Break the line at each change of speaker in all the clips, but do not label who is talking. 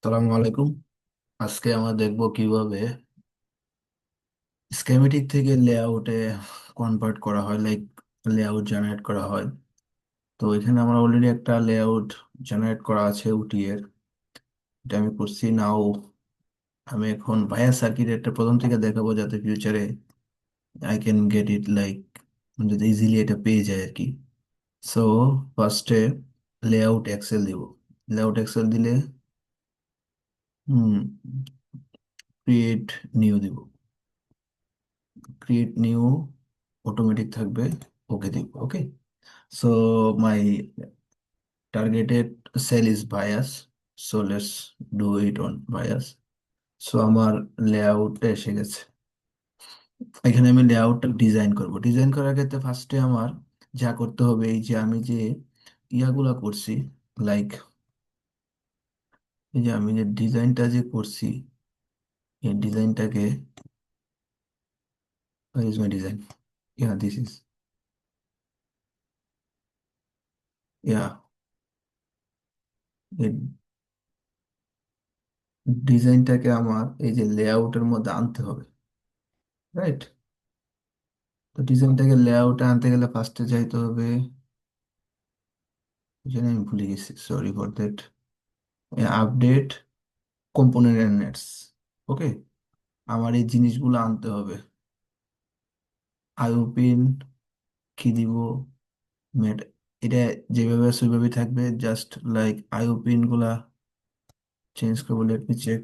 সালামু আলাইকুম। আজকে আমরা দেখব কিভাবে স্কেমেটিক থেকে লেআউটে কনভার্ট করা হয়, লাইক লেআউট জেনারেট করা হয়। তো এখানে আমার অলরেডি একটা লেআউট জেনারেট করা আছে উটি এর। এটা আমি করছি নাও। আমি এখন ভায়া সার্কিট একটা প্রথম থেকে দেখাবো যাতে ফিউচারে I can get it, like যাতে ইজিলি এটা পেয়ে যায় আর কি। সো ফার্স্টে লেআউট এক্সেল দিব। লেআউট এক্সেল দিলে হুম ক্রিয়েট নিউ দিব। ক্রিয়েট নিউ অটোমেটিক থাকবে, ওকে দিব। Okay, so my targeted cell is bias, so let's do it on bias. So আমার লেআউটটা এসে গেছে। এখানে আমি লেআউটটা ডিজাইন করব। ডিজাইন করার ক্ষেত্রে ফার্স্টে আমার যা করতে হবে, এই যে আমি যে ইয়াগুলা করছি, লাইক এই যে আমি যে ডিজাইনটা করছি, এই ডিজাইনটাকে, is my design, yeah this is, yeah এই ডিজাইনটাকে আমার এই যে লেআউটের মধ্যে আনতে হবে, রাইট? তো ডিজাইনটাকে লেআউটে আনতে গেলে ফার্স্টে যাইতে হবে, জানি আমি ভুলে গেছি, sorry for that. Update component and nets. Okay, আমার এই জিনিসগুলো আনতে হবে। আইওপিন কি দিব, মেট, এটা যেভাবে আছে ওইভাবেই থাকবে, জাস্ট লাইক আইওপিন গুলা চেঞ্জ করবো। Let me check.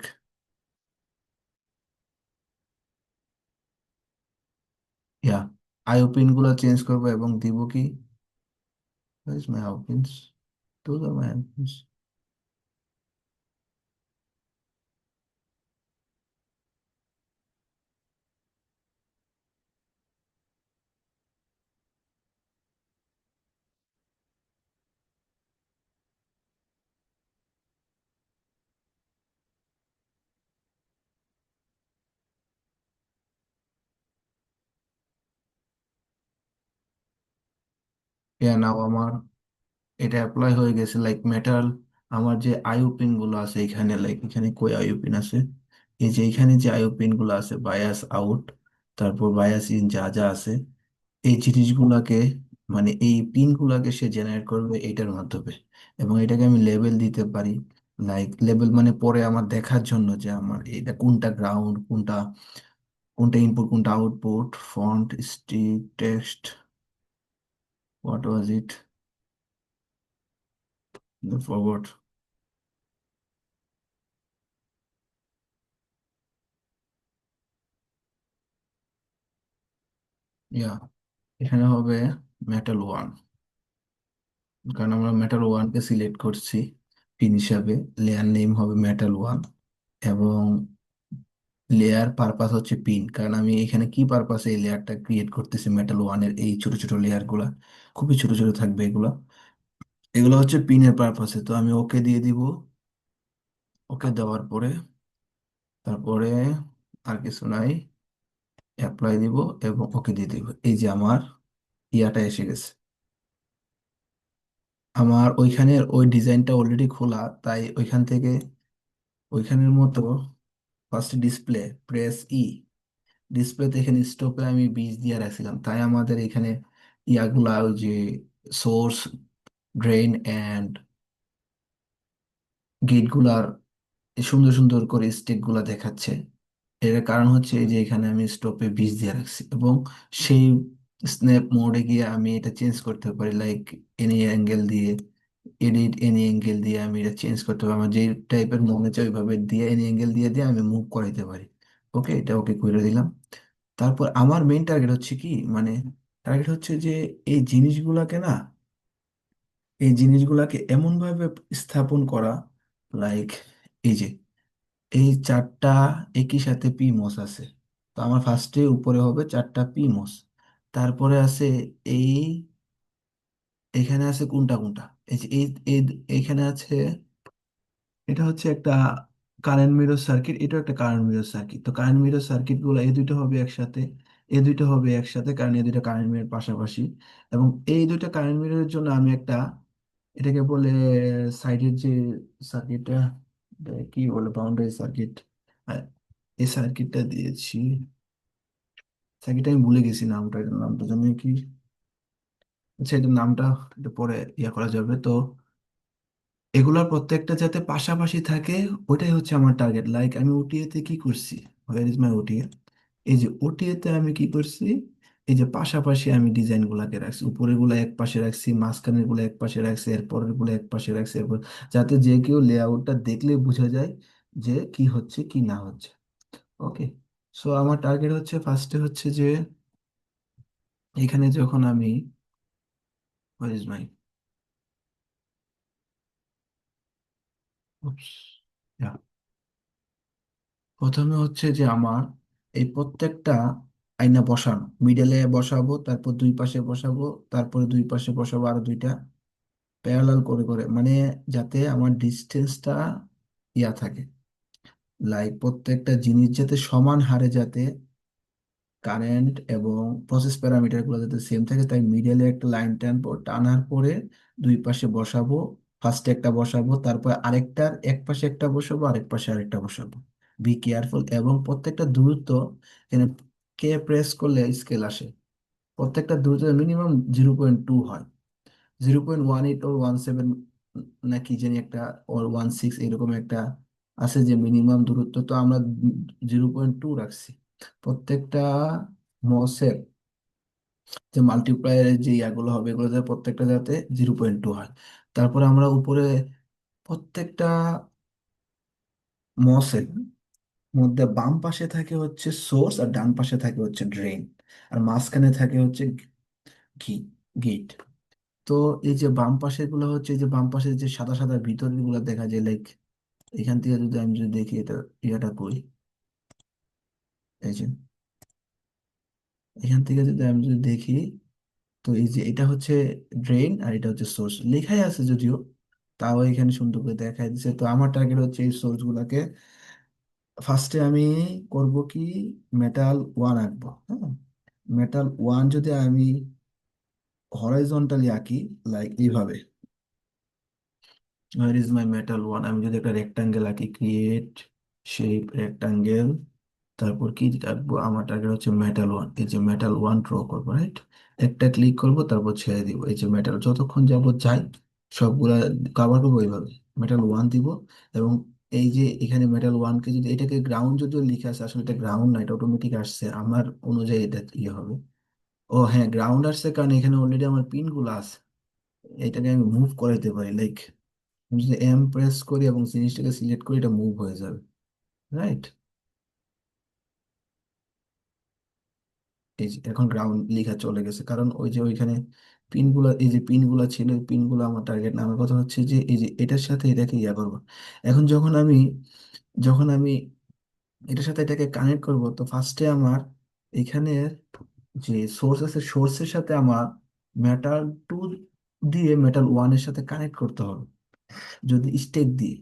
Yeah, IO pin গুলা চেঞ্জ করবো এবং দিব কি, মাই আইওপিনস, দোজ আর মাই আইওপিনস। ইয়া, নাও আমার এটা অ্যাপ্লাই হয়ে গেছে, লাইক মেটাল। আমার যে আইও পিন গুলো আছে এখানে, লাইক এখানে কই আইও পিন আছে, এই যে এখানে যে আইও পিন গুলো আছে, বায়াস আউট, তারপর বায়াস ইন, যা যা আছে এই জিনিসগুলাকে, মানে এই পিন গুলাকে সে জেনারেট করবে এইটার মাধ্যমে। এবং এটাকে আমি লেবেল দিতে পারি, লাইক লেবেল মানে পরে আমার দেখার জন্য যে আমার এটা কোনটা গ্রাউন্ড, কোনটা কোনটা ইনপুট, কোনটা output, font, stick, text, what was it, forward, yeah, এখানে হবে মেটাল ওয়ান, কারণ আমরা মেটাল ওয়ানকে সিলেক্ট করছি পিন হিসাবে। লেয়ার নেম হবে মেটাল ওয়ান, এবং লেয়ার পারপাস হচ্ছে পিন, কারণ আমি এখানে কি পারপাসে এই লেয়ারটা ক্রিয়েট করতেছি, মেটাল ওয়ানের এই ছোট ছোট লেয়ার গুলা, খুবই ছোট ছোট থাকবে এগুলা। এগুলো হচ্ছে পিনের পারপাসে। তো আমি ওকে দিয়ে দিব। ওকে দেওয়ার পরে তারপরে আর কিছু নাই, অ্যাপ্লাই দিব এবং ওকে দিয়ে দিব। এই যে আমার ইয়াটা এসে গেছে। আমার ওইখানের ওই ডিজাইনটা অলরেডি খোলা, তাই ওইখান থেকে ওইখানের মতো ফার্স্ট ডিসপ্লে, প্রেস ই, ডিসপ্লেতে এখানে স্টপে আমি 20 দিয়ে রাখছিলাম, তাই আমাদের এখানে ইয়াগুলা, ওই যে সোর্স, ড্রেন অ্যান্ড গেটগুলার সুন্দর সুন্দর করে স্টেক গুলা দেখাচ্ছে। এর কারণ হচ্ছে এই যে এখানে আমি স্টপে 20 দিয়ে রাখছি, এবং সেই স্ন্যাপ মোডে গিয়ে আমি এটা চেঞ্জ করতে পারি, লাইক এনি অ্যাঙ্গেল দিয়ে, এডিট এনি অ্যাঙ্গেল দিয়ে আমি এটা চেঞ্জ করতে পারি। আমার যে টাইপের মনে চাই ওইভাবে দিয়ে এনি অ্যাঙ্গেল দিয়ে দিয়ে আমি মুভ করাইতে পারি। ওকে, এটা ওকে করে দিলাম। তারপর আমার মেইন টার্গেট হচ্ছে কি, মানে টার্গেট হচ্ছে যে এই জিনিসগুলাকে না, এই জিনিসগুলাকে এমন ভাবে স্থাপন করা, লাইক এই যে এই চারটা একই সাথে পি মস আছে। তো আমার ফার্স্টে উপরে হবে চারটা পি মস, তারপরে আছে এই, এখানে আছে কোনটা কোনটা, এই যে এইখানে আছে, এটা হচ্ছে একটা কারেন্ট মিরর সার্কিট, এটা একটা কারেন্ট মিরর সার্কিট। তো কারেন্ট মিরর সার্কিট গুলো এই দুটো হবে একসাথে, এই দুটো হবে একসাথে, কারণ এই দুটো কারেন্ট মিরর পাশাপাশি। এবং এই দুটো কারেন্ট মিররের জন্য আমি একটা, এটাকে বলে সাইডের যে সার্কিটটা, কি বলে বাউন্ডারি সার্কিট, এই সার্কিটটা দিয়েছি। সার্কিটটা আমি ভুলে গেছি নামটা, এটার নামটা জানি কি। আচ্ছা, এটার নামটা একটু পরে ইয়া করা যাবে তো। এগুলোর প্রত্যেকটা যাতে পাশাপাশি থাকে, ওইটাই হচ্ছে আমার টার্গেট। লাইক আমি ওটিএতে কি করছি, হোয়ার ইজ মাই ওটিএ, এই যে ওটিএতে আমি কি করছি, এই যে পাশাপাশি আমি ডিজাইন গুলাকে রাখছি, উপরের গুলো এক পাশে রাখছি, মাঝখানের গুলো এক পাশে রাখছি, এরপরের গুলো এক পাশে রাখছি, এরপর যাতে যে কেউ লেআউটটা দেখলে বোঝা যায় যে কি হচ্ছে কি না হচ্ছে। ওকে, সো আমার টার্গেট হচ্ছে ফার্স্টে হচ্ছে যে এখানে যখন আমি, হোয়ার ইজ মাই, প্রথমে হচ্ছে যে আমার এই প্রত্যেকটা আয়না বসানো, মিডলে বসাবো, তারপর দুই পাশে বসাবো, তারপরে দুই পাশে বসাবো আরো দুইটা, প্যারালাল করে করে, মানে যাতে আমার ডিস্টেন্সটা ইয়া থাকে, লাইক প্রত্যেকটা জিনিস যাতে সমান হারে যাতে কারেন্ট এবং প্রসেস প্যারামিটার গুলো যাতে সেম থাকে, তাই মিডলে একটা লাইন টানবো, টানার পরে দুই পাশে বসাবো। ফার্স্টে একটা বসাবো, তারপর আরেকটার এক পাশে একটা বসাবো, আরেক পাশে আরেকটা বসাবো। বি কেয়ারফুল, এবং প্রত্যেকটা দূরত্ব এখানে কে প্রেস করলে স্কেল আসে, প্রত্যেকটা দূরত্ব মিনিমাম 0.2 হয়, 0.18 ওর 17 না কি জানি একটা, ওর 16 এরকম একটা আছে যে মিনিমাম দূরত্ব, তো আমরা 0.2 রাখছি। প্রত্যেকটা মসের যে মাল্টিপ্লায়ারের যে ইয়াগুলো হবে, এগুলো যাতে প্রত্যেকটা যাতে 0.2 হয়। তারপর আমরা উপরে প্রত্যেকটা মসের মধ্যে বাম পাশে থাকে হচ্ছে সোর্স, আর ডান পাশে থাকে হচ্ছে ড্রেন, আর মাঝখানে থাকে হচ্ছে ঘি গেট। তো এই যে বাম পাশের গুলো হচ্ছে, এই যে বাম পাশে যে সাদা সাদা ভিতরের গুলো দেখা যায়, লাইক এখান থেকে যদি আমি যদি দেখি এটা, ইয়াটা করি, এই যে এখান থেকে যদি আমি যদি দেখি, তো এই যে এটা হচ্ছে ড্রেন আর এটা হচ্ছে সোর্স, লেখাই আছে যদিও, তাও এখানে সুন্দর করে দেখা দিচ্ছে। তো আমার টার্গেট হচ্ছে এই সোর্স গুলাকে ফার্স্টে আমি করব কি, মেটাল ওয়ান আঁকবো। হ্যাঁ, মেটাল ওয়ান যদি আমি হরাইজন্টালি আঁকি, লাইক এইভাবে, where is my metal one, আমি যদি একটা রেক্টাঙ্গেল আঁকি, ক্রিয়েট শেপ রেক্টাঙ্গেল, তারপর কি রাখবো, আমার টার্গেট হচ্ছে মেটাল ওয়ান, এই যে মেটাল ওয়ান ড্র করবো, রাইট, একটা ক্লিক করব, তারপর ছেড়ে দিব, এই যে মেটাল যতক্ষণ যাবত যাই সবগুলা কভার করবো এইভাবে, মেটাল ওয়ান দিব। এবং এই যে এখানে মেটাল ওয়ানকে যদি এটাকে গ্রাউন্ড যদিও লিখে আছে, আসলে এটা গ্রাউন্ড না, এটা অটোমেটিক আসছে আমার অনুযায়ী, এটা ইয়ে হবে। ও হ্যাঁ, গ্রাউন্ড আসছে কারণ এখানে অলরেডি আমার পিন গুলো আছে, এটাকে আমি মুভ করাইতে পারি, লাইক আমি যদি এম প্রেস করি এবং জিনিসটাকে সিলেক্ট করি, এটা মুভ হয়ে যাবে, রাইট। এই যে এখন গ্রাউন্ড লেখা চলে গেছে, কারণ ওই যে ওইখানে পিনগুলা, এই যে পিনগুলা ছিল, এই পিনগুলো আমার টার্গেট না, আমার কথা হচ্ছে যে এই যে এটার সাথে এটাকে ইয়া করবো। এখন যখন আমি এটার সাথে এটাকে কানেক্ট করব, তো ফার্স্টে আমার এখানে যে সোর্স আছে, সোর্সের সাথে আমার মেটাল টু দিয়ে মেটাল ওয়ানের সাথে কানেক্ট করতে হবে, যদি স্টেক দিয়ে,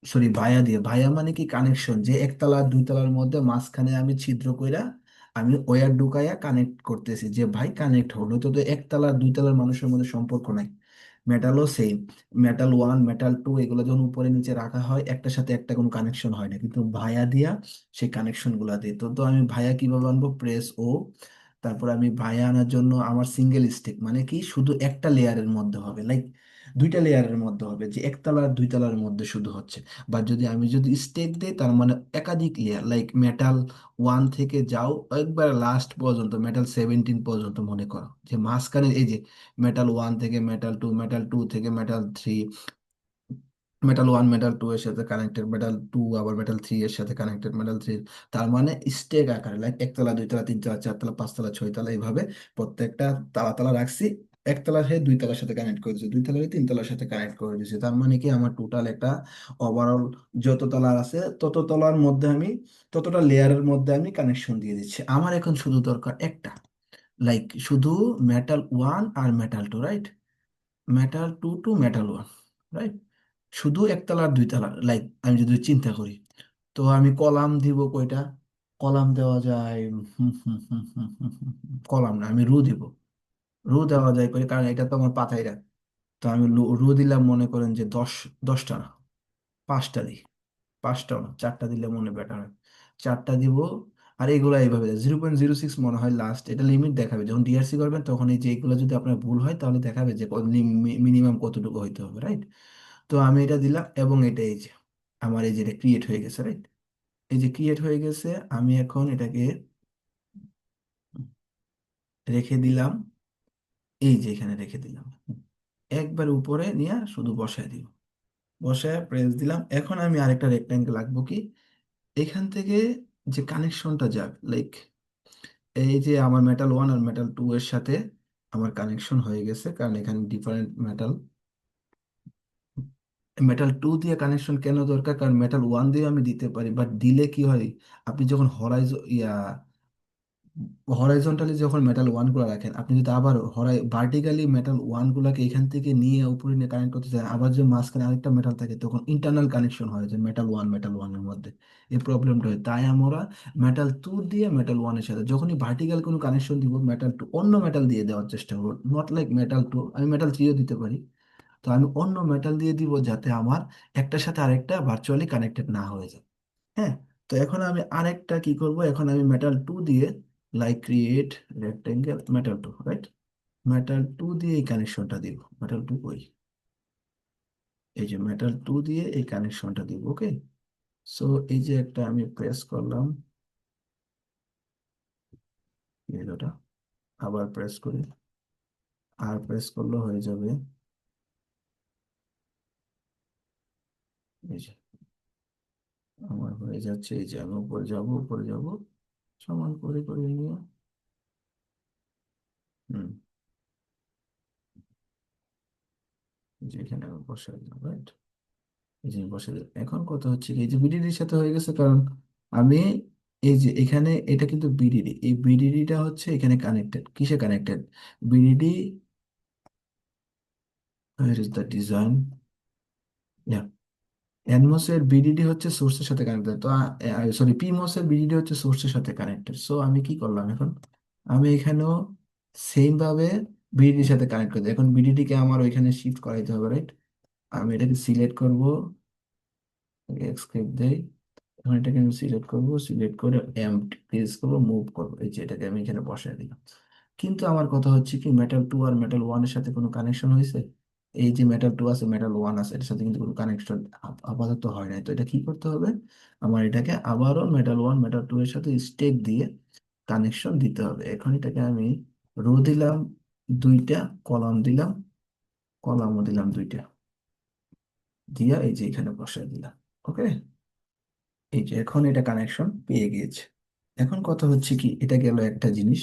সরি ভায়া দিয়ে, ভায়া মানে কি কানেকশন, যে একতলা আর দুই তলার মধ্যে মাঝখানে আমি ছিদ্র কইরা আমি ওয়্যার ঢুকাইয়া কানেক্ট করতেছি, যে ভাই কানেক্ট হলো, তো তো একতলা আর দুই তলার মানুষের মধ্যে সম্পর্ক নাই। মেটালও same, metal one metal two এগুলো যখন উপরে নিচে রাখা হয়, একটার সাথে একটা কোনো কানেকশন হয় না, কিন্তু ভায়া দিয়া সেই কানেকশন গুলা দিই। তো তো আমি ভায়া কিভাবে আনবো, প্রেস ও, তারপর আমি ভায়া আনার জন্য আমার সিঙ্গেল স্টেক মানে কি শুধু একটা লেয়ারের মধ্যে হবে, লাইক দুইটা লেয়ারের মধ্যে হবে, যে একতলা আর দুই তলার মধ্যে শুধু হচ্ছে। বা যদি আমি যদি স্টেক দিই, তার মানে একাধিক লেয়ার, লাইক মেটাল ওয়ান থেকে যাও একবার লাস্ট পর্যন্ত মেটাল 17 পর্যন্ত, মনে করো যে মাঝখানে এই যে মেটাল ওয়ান থেকে মেটাল টু, মেটাল টু থেকে metal three, metal one metal two এর সাথে কানেক্টেড, মেটাল টু আবার মেটাল থ্রি এর সাথে কানেক্টেড, মেটাল থ্রি, তার মানে স্টেক আকারে, লাইক একতলা দুইতলা তিনতলা চারতলা পাঁচতলা ছয়তলা এইভাবে প্রত্যেকটা তালা তালা রাখছি। একতলা সে দুই তলার সাথে কানেক্ট করে দিয়েছে, দুই তলা তিন তলার সাথে কানেক্ট করে দিয়েছে, তার মানে কি আমার টোটাল একটা ওভারঅল যত তলার আছে তত তলার মধ্যে আমি, ততটা লেয়ারের মধ্যে আমি কানেকশন দিয়ে দিচ্ছি। আমার এখন শুধু দরকার একটা, লাইক শুধু মেটাল ওয়ান আর metal two, right, metal two two metal one, right, শুধু একতলা আর দুই তলা, লাইক আমি যদি চিন্তা করি, তো আমি কলাম দিব কয়টা, কলাম দেওয়া যায়, কলাম না, আমি রু দিব, রু দেওয়া যায় কই, কারণ এটা তো আমার পাতায় রাখ। তো আমি রু দিলাম, মনে করেন যে 10, 10টা না, 5টা দিই, 5টাও না, 4টা দিলে মনে বেটার হয়। 4টা দিব। আর এগুলো এইভাবে 0.06 মনে হয় লাস্ট, এটা লিমিট দেখাবে যখন ডিআরসি করবেন, তখন এই যে এগুলো যদি আপনার ভুল হয় তাহলে দেখাবে যে মিনিমাম কতটুকু হইতে হবে, রাইট? তো আমি এটা দিলাম এবং এটা এই যে আমার এই যে এটা ক্রিয়েট হয়ে গেছে, রাইট? এই যে ক্রিয়েট হয়ে গেছে, আমি এখন এটাকে রেখে দিলাম, এই যে এখানে রেখে দিলাম, একবার উপরে নিয়ে শুধু বসায় দিব। বসায় প্রেস দিলাম। এখন আমি আরেকটা রেক্ট্যাঙ্গেল আঁকবো কি, এখান থেকে যে কানেকশনটা যাবে, লাইক এই যে আমার মেটাল 1 আর মেটাল 2 এর সাথে আমার কানেকশন হয়ে গেছে, কারণ এখানে ডিফারেন্ট মেটাল। মেটাল 2 দিয়ে কানেকশন কেন দরকার, কারণ মেটাল 1 দিয়ে আমি দিতে পারি, বাট দিলে কি হয়, আপনি যখন হরাইজন্টালি যখন মেটাল 1 গুলো রাখেন, আপনি যদি আবার ভার্টিক্যালি মেটাল 1 গুলাকে এখান থেকে নিয়ে উপরে নিয়ে কানেক্ট করতে চান, আবার যে মাঝখানে আরেকটা মেটাল থাকে, তখন ইন্টারনাল কানেকশন হয় যে মেটাল ওয়ান এর মধ্যে এই প্রবলেমটা হয়। তাই আমরা মেটাল 2 দিয়ে মেটাল 1 এর সাথে যখনই ভার্টিক্যাল কোনো কানেকশন দিব, মেটাল 2 অন্য মেটাল দিয়ে দেওয়ার চেষ্টা করব, নট লাইক মেটাল 2, আমি মেটাল 3ও দিতে পারি। তো আমি অন্য মেটাল দিয়ে দিব যাতে আমার একটার সাথে আরেকটা ভার্চুয়ালি কানেক্টেড না হয়ে যায়। হ্যাঁ। তো এখন আমি আরেকটা কি করব, এখন আমি মেটাল 2 দিয়ে like create rectangle metal 2, right? Metal 2 দিয়ে এই কানেকশনটা দিব, মেটাল 2 কই, এই যে মেটাল 2 দিয়ে এই কানেকশনটা দিব, ওকে। সো এই যে একটা আমি প্রেস করলাম, এলোটা আবার প্রেস করি, আর প্রেস করলে হয়ে যাবে, এই যে আমার হয়ে যাচ্ছে, এই যে আমি উপরে যাব, উপরে যাব, সমান করে করে নিয়ে, হুম, যে এখানে আমি বসাই দিলাম, রাইট? এই যে বসে দিলাম। এখন কথা হচ্ছে কি, এই যে বিডিডির সাথে হয়ে গেছে, কারণ আমি এই যে এখানে এটা কিন্তু বিডিডি, এই বিডিডিটা হচ্ছে এখানে কানেক্টেড, কিসে connected, VDD, where is the design, এনমোসের বিডিডি হচ্ছে সোর্সের সাথে কানেক্টেড, তো সরি পিমোসের বিডিডি হচ্ছে সোর্সের সাথে কানেক্টেড। সো আমি কি করলাম এখন, আমি এখানেও সেম ভাবে বিডিডির সাথে কানেক্ট করে দিই। এখন বিডিডি কে আমার ওইখানে শিফট করাইতে হবে, রাইট? আমি এটাকে সিলেক্ট করব, এক্সকেপ দেই, এখন এটাকে আমি সিলেক্ট করব, সিলেক্ট করে প্রেস করবো, মুভ করবো, এই যে এটাকে আমি এখানে বসায় দিলাম। কিন্তু আমার কথা হচ্ছে কি, মেটাল 2 আর মেটাল 1 এর সাথে কোনো কানেকশন হয়েছে? এই যে মেটাল 2 আছে, মেটাল 1 আছে, এটার সাথে কিন্তু কোনো কানেকশন আপাতত হয় নাই। তো এটা কি করতে হবে, আমার এটাকে আবারও মেটাল 1 মেটাল 2 এর সাথে স্টেক দিয়ে কানেকশন দিতে হবে। এখন এটাকে আমি রো দিলাম 2টা, কলাম দিলাম, কলামও দিলাম 2টা, দিয়া এই যে এখানে বসায় দিলাম, ওকে। এই যে এখন এটা কানেকশন পেয়ে গিয়েছে। এখন কথা হচ্ছে কি, এটা গেল একটা জিনিস,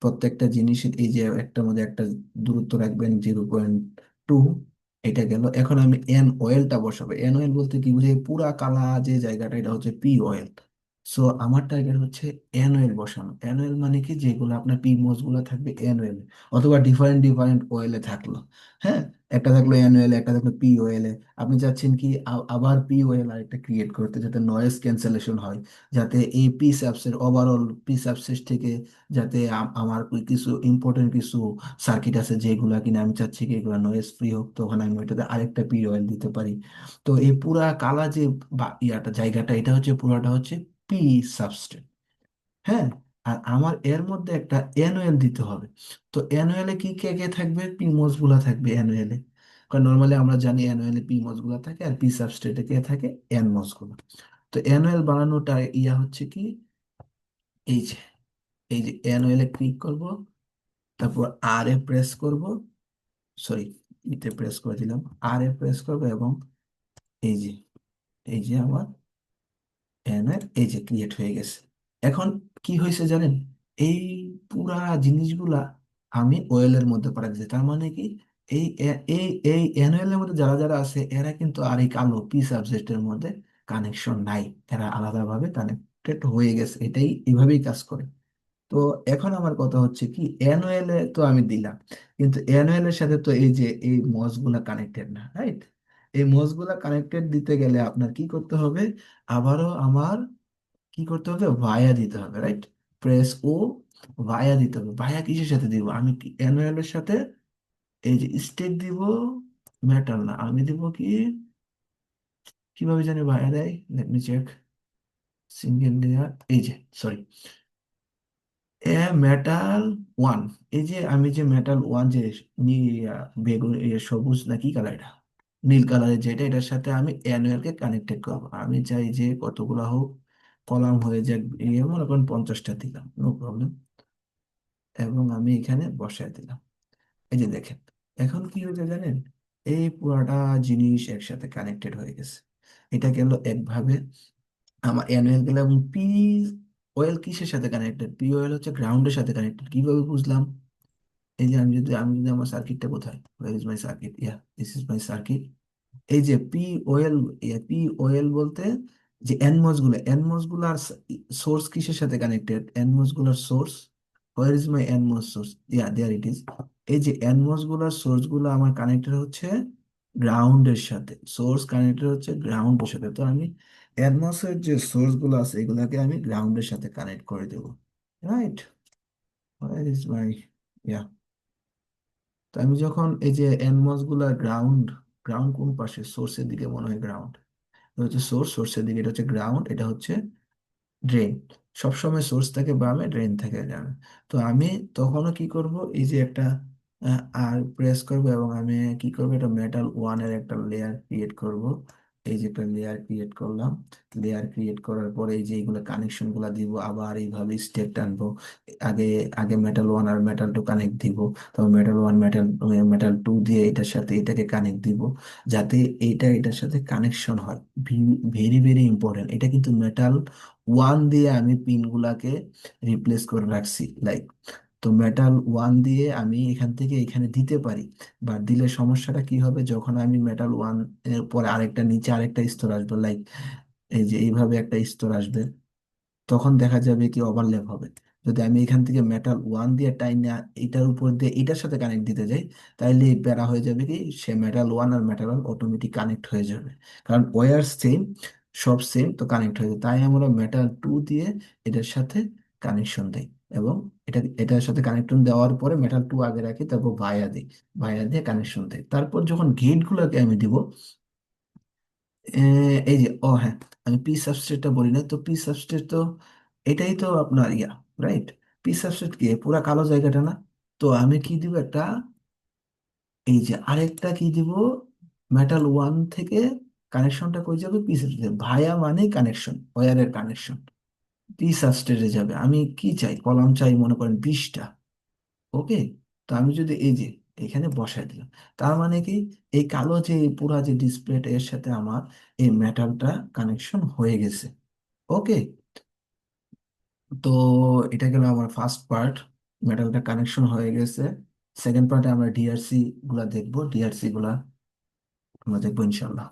প্রত্যেকটা জিনিসের এই যে একটার মধ্যে একটা দূরত্ব রাখবেন 0.2, এটা গেল। এখন আমি এন অয়েলটা বসাবো। এন অয়েল বলতে কি বুঝে, পুরা কালা যে জায়গাটা, এটা হচ্ছে পি অয়েল। সো আমার টার্গেট হচ্ছে এন অয়েল বসানো। এন অয়েল মানে কি, যেগুলো আপনার পি মোস গুলো থাকবে এন অয়েল, অথবা ডিফারেন্ট ডিফারেন্ট অয়েলে থাকলো। হ্যাঁ, একটা থাকলো এন অয়েল, একটা থাকলো পি অয়েল। আপনি চাচ্ছেন কি আবার পি ওয়েল আরেকটা ক্রিয়েট করতে, যাতে নয়েজ ক্যান্সেলেশন হয়, যাতে এই P subset overall P subset থেকে, যাতে আমার কিছু ইম্পর্টেন্ট কিছু সার্কিট আছে যেগুলা কিনা আমি চাচ্ছি কি এগুলো নয়েজ ফ্রি হোক, তখন আমি ওইটাতে আরেকটা পি ওয়েল দিতে পারি। তো এই পুরা কালা যে ইয়াটা জায়গাটা, এটা হচ্ছে পুরাটা হচ্ছে পি সাবস্টেট। হ্যাঁ। আর আমার এর মধ্যে একটা অ্যানুয়াল দিতে হবে। তো অ্যানুয়ালে কি কে কে থাকবে, পিমোস গুলা থাকবে অ্যানুয়ালে, কারণ নর্মালি আমরা জানি অ্যানুয়ালে পিমোস গুলা থাকে, আর পি সাবস্ট্রেটে কে থাকে, এনমোস গুলো। তো অ্যানুয়াল বানানোটা ইয়া হচ্ছে কি, এই যে এই যে অ্যানুয়ালে ক্লিক করব, তারপর আর এ প্রেস করব, সরি, ইতে প্রেস করে দিলাম, আর এ প্রেস করব, এবং এই যে এই যে আমার এনএর এই যে ক্রিয়েট হয়ে গেছে। এখন কি হয়েছে জানেন, এই পুরা জিনিসগুলা আমি ওয়েলের মধ্যে পাঠাই দিয়েছি। তার মানে কি, এই এই এনওএল এর মধ্যে যারা যারা আছে, এরা কিন্তু আর এই কালো পি সাবজেক্টের মধ্যে কানেকশন নাই, এরা আলাদাভাবে কানেক্টেড হয়ে গেছে, এটাই এভাবেই কাজ করে। তো এখন আমার কথা হচ্ছে কি, এনওএল এ তো আমি দিলাম, কিন্তু এনওএল এর সাথে তো এই যে এই মস গুলা কানেক্টেড না, রাইট? এই মস গুলা কানেক্টেড দিতে গেলে আপনার কি করতে হবে, আবারও আমার কি করতে হবে, ভায়া দিতে হবে, রাইট? প্রেস ও, ভায়া দিতে হবে। ভায়া কিসের সাথে দিব, আমি কি অ্যানুয়াল এর সাথে এই যে স্টেক দিব, মেটাল না, আমি দিব কি কিভাবে জানি ভাইয়া দেয়, let me check. Single layer, এই যে, সরি, এ মেটাল ওয়ান। এই যে আমি যে মেটাল ওয়ান যে বেগুন সবুজ না কি কালার এটা, নীল কালারের যেটা, এটার সাথে আমি অ্যানুয়াল কে কানেক্টেড করবো। আমি চাই যে কতগুলা হোক, কলাম হয়ে যাক, মনে করেন 50টা দিলাম, নো প্রবলেম। এবং আমি এখানে বসায় দিলাম। এই যে দেখেন, এখন কি হয়েছে জানেন, এই পুরাটা জিনিস একসাথে কানেক্টেড হয়ে গেছে। এটা গেল একভাবে। আমার অ্যানুয়াল গেল, এবং পি ওয়েল কিসের সাথে কানেক্টেড, পি ওয়েল হচ্ছে গ্রাউন্ডের সাথে কানেক্টেড। কিভাবে বুঝলাম, এই যে আমি যদি আমার সার্কিটটা কোথায়, where is my circuit, yeah this is my circuit. এই যে পি ওয়েল, পি ওয়েল বলতে যে এনমস গুলার সোর্স কিসের সাথে কানেক্টেড, এনমস গুলার source, where is my NMOS source, yeah there it is. এই যে এনমস গুলার সোর্স গুলো আমার কানেক্টেড হচ্ছে গ্রাউন্ডের সাথে, সোর্স কানেক্টেড হচ্ছে গ্রাউন্ডের সাথে। তো আমি এনমস এর যে সোর্স গুলো আছে এগুলাকে আমি গ্রাউন্ডের সাথে কানেক্ট করে দেবো, রাইট? হোয়ার ইজ মাই, ইয়া। তো আমি যখন এই যে এনমস গুলা গ্রাউন্ড, গ্রাউন্ড কোন পাশে, সোর্সের দিকে মনে হয় গ্রাউন্ড, এটা হচ্ছে সোর্স, সোর্সের দিকে এটা হচ্ছে গ্রাউন্ড, এটা হচ্ছে ড্রেন। সবসময় সোর্স থাকে বামে, ড্রেন থাকে ডানে। তো আমি তখনও কি করব, এই যে একটা আর প্রেস করব, এবং আমি কি করব, এটা মেটাল ওয়ানের একটা লেয়ার ক্রিয়েট করব। এই যে একটা লেয়ার ক্রিয়েট করলাম, লেয়ার ক্রিয়েট করার পরে এই যে এইগুলো কানেকশন গুলা দিব, আবার এইভাবে স্টেপ টানবো। আগে আগে মেটাল ওয়ান আর মেটাল টু কানেক্ট দিব, তারপর metal one metal metal two দিয়ে এটার সাথে এটাকে কানেক্ট দিব, যাতে এইটা এটার সাথে কানেকশন হয়। ভেরি ভেরি ইম্পর্টেন্ট, এটা কিন্তু মেটাল ওয়ান দিয়ে আমি পিনগুলাকে রিপ্লেস করে রাখছি, লাইক। তো মেটাল ওয়ান দিয়ে আমি এখান থেকে এখানে দিতে পারি, বা দিলে সমস্যাটা কি হবে, যখন আমি মেটাল ওয়ান এর পরে আরেকটা নিচে আরেকটা স্তর আসবে, লাইক এই যে এইভাবে একটা স্তর আসবে, তখন দেখা যাবে কি ওভারল্যাপ হবে। যদি আমি এখান থেকে মেটাল ওয়ান দিয়ে টাইনা এটার উপর দিয়ে এটার সাথে কানেক্ট দিতে যাই, তাইলে এই প্যারা হয়ে যাবে কি, সে মেটাল ওয়ান আর মেটাল ওয়ান অটোমেটিক কানেক্ট হয়ে যাবে, কারণ ওয়্যার সেম, সব সেম, তো কানেক্ট হয়ে যাবে। তাই আমরা মেটাল টু দিয়ে এটার সাথে কানেকশন দেই, এবং এটার সাথে কানেকশন দেওয়ার পরে মেটাল টু আগে রাখি, তারপর ভায়া দিই, ভায়া দিয়ে কানেকশন দেই। তারপর যখন গেট গুলোকে আমি দিব, এই যে, ও হ্যাঁ, আমি পি সাবস্ট্রেটটা বলি না, তো পি সাবস্ট্রেট তো এটাই তো আপনার ইয়া, রাইট? পি সাবস্ট্রেট কি পুরা কালো জায়গাটা না? তো আমি কি দিব একটা, এই যে আরেকটা কি দিব, মেটাল ওয়ান থেকে কানেকশনটা কই যাবে, পি সাবস্ট্রেট ভায়া মানে কানেকশন, ওয়্যারের কানেকশন পি সাবস্ট্রেটে যাবে। আমি কি চাই, কলাম চাই মনে করেন 20টা, ওকে। তো আমি যদি এই যে এখানে বসাই দিলাম, তার মানে কি, এই কালো যে এই পুরা যে ডিসপ্লেটা এর সাথে আমার এই মেটালটা কানেকশন হয়ে গেছে, ওকে। তো এটা গেল আমার ফার্স্ট পার্ট, মেটালটা কানেকশন হয়ে গেছে। সেকেন্ড পার্টে আমরা ডিআরসি গুলা দেখবো, ডিআরসি গুলা আমরা দেখবো ইনশাল্লাহ।